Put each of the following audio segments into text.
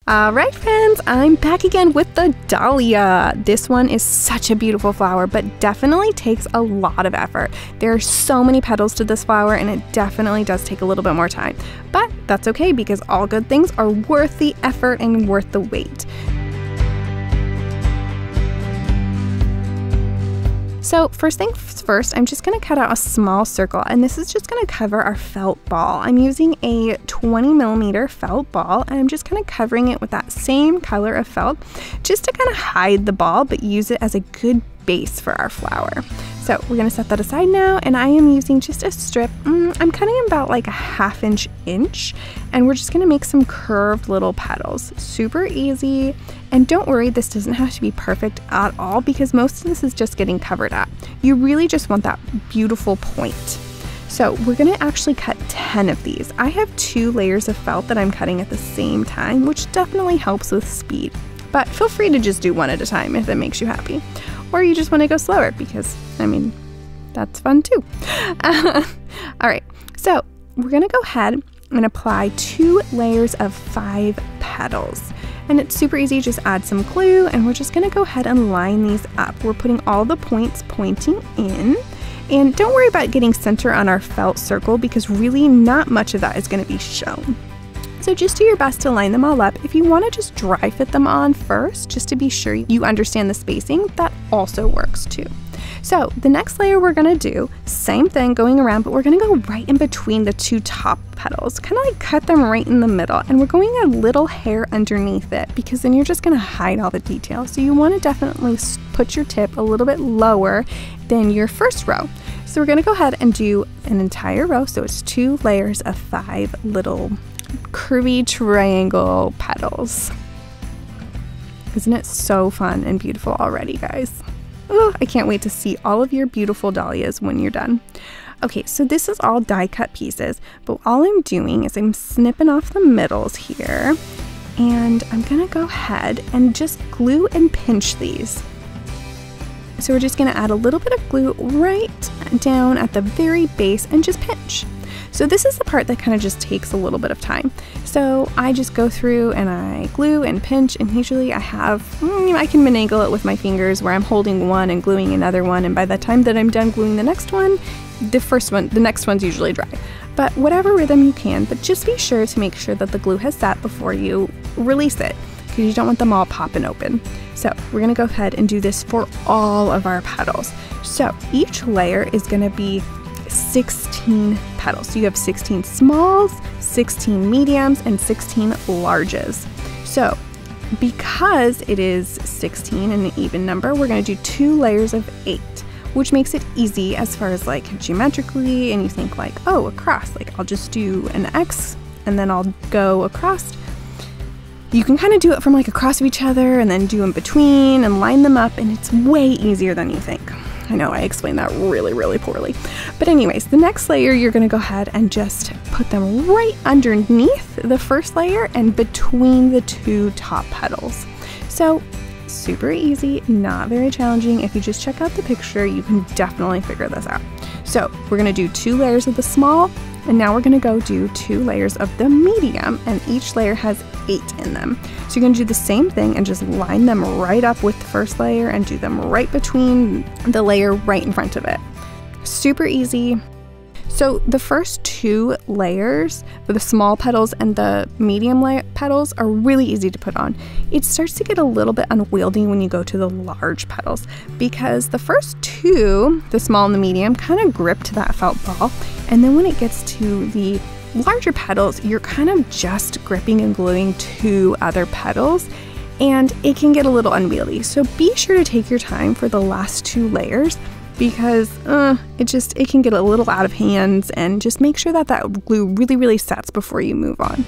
Alright friends, I'm back again with the Dahlia. This one is such a beautiful flower, but definitely takes a lot of effort. There are so many petals to this flower and it definitely does take a little bit more time. But that's okay because all good things are worth the effort and worth the wait. So first things first, I'm just going to cut out a small circle, and this is just going to cover our felt ball. I'm using a 20mm felt ball, and I'm just kind of covering it with that same color of felt just to kind of hide the ball, but use it as a good base for our flower. So we're going to set that aside now, and I am using just a strip. I'm cutting about like a 1/2 inch, and we're just going to make some curved little petals. Super easy, and don't worry, this doesn't have to be perfect at all because most of this is just getting covered up. You really just want that beautiful point. So we're going to actually cut 10 of these. I have 2 layers of felt that I'm cutting at the same time, which definitely helps with speed. But feel free to just do one at a time if it makes you happy. Or you just want to go slower because, I mean, that's fun too. Alright, so we're going to go ahead and apply 2 layers of 5 petals. And it's super easy, just add some glue and we're just going to go ahead and line these up. We're putting all the points pointing in. And don't worry about getting center on our felt circle because really not much of that is going to be shown. So just do your best to line them all up. If you want to just dry fit them on first, just to be sure you understand the spacing, that also works too. So the next layer we're going to do, same thing going around, but we're going to go right in between the 2 top petals, kind of like cut them right in the middle, and we're going a little hair underneath it because then you're just going to hide all the details. So you want to definitely put your tip a little bit lower than your first row. So we're going to go ahead and do an entire row. So it's 2 layers of 5 little curvy triangle petals. Isn't it so fun and beautiful already, guys? Oh, I can't wait to see all of your beautiful dahlias when you're done. Okay, so this is all die cut pieces, but all I'm doing is I'm snipping off the middles here, and I'm gonna go ahead and just glue and pinch these. So we're just gonna add a little bit of glue right down at the very base and just pinch. So this is the part that kind of just takes a little bit of time. So I just go through and I glue and pinch, and usually I have, I can finagle it with my fingers where I'm holding one and gluing another one, and by the time that I'm done gluing the next one, the next one's usually dry. But whatever rhythm you can, but just be sure to make sure that the glue has set before you release it, because you don't want them all popping open. So we're gonna go ahead and do this for all of our petals. So each layer is gonna be 16 petals. So you have 16 smalls, 16 mediums, and 16 larges. So because it is 16 and an even number, we're going to do 2 layers of 8, which makes it easy as far as like geometrically, and you think like, oh, across, like I'll just do an X and then I'll go across. You can kind of do it from like across of each other and then do in between and line them up, and it's way easier than you think. I know I explained that really, really poorly. But anyways, the next layer, you're gonna go ahead and just put them right underneath the first layer and between the 2 top petals. So super easy, not very challenging. If you just check out the picture, you can definitely figure this out. So we're gonna do 2 layers of the small, and now we're gonna go do 2 layers of the medium, and each layer has 8 in them. So you're gonna do the same thing and just line them right up with the first layer and do them right between the layer right in front of it. Super easy. So the first 2 layers, for the small petals and the medium petals, are really easy to put on. It starts to get a little bit unwieldy when you go to the large petals because the first 2, the small and the medium, kind of grip to that felt ball, and then when it gets to the larger petals, you're kind of just gripping and gluing 2 other petals, and it can get a little unwieldy. So be sure to take your time for the last 2 layers because it can get a little out of hands, and just make sure that that glue really sets before you move on.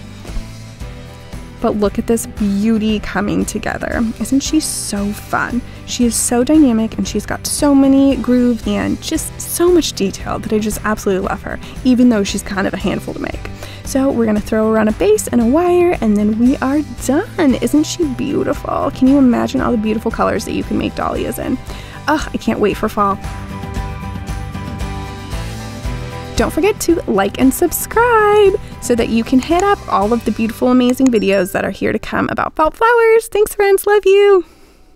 But look at this beauty coming together. Isn't she so fun? She is so dynamic, and she's got so many grooves and just so much detail that I just absolutely love her, even though she's kind of a handful to make. So we're gonna throw her on a base and a wire, and then we are done. Isn't she beautiful? Can you imagine all the beautiful colors that you can make dahlias in? Ugh, I can't wait for fall. Don't forget to like and subscribe. so that you can hit up all of the beautiful, amazing videos that are here to come about felt flowers. Thanks, friends. Love you.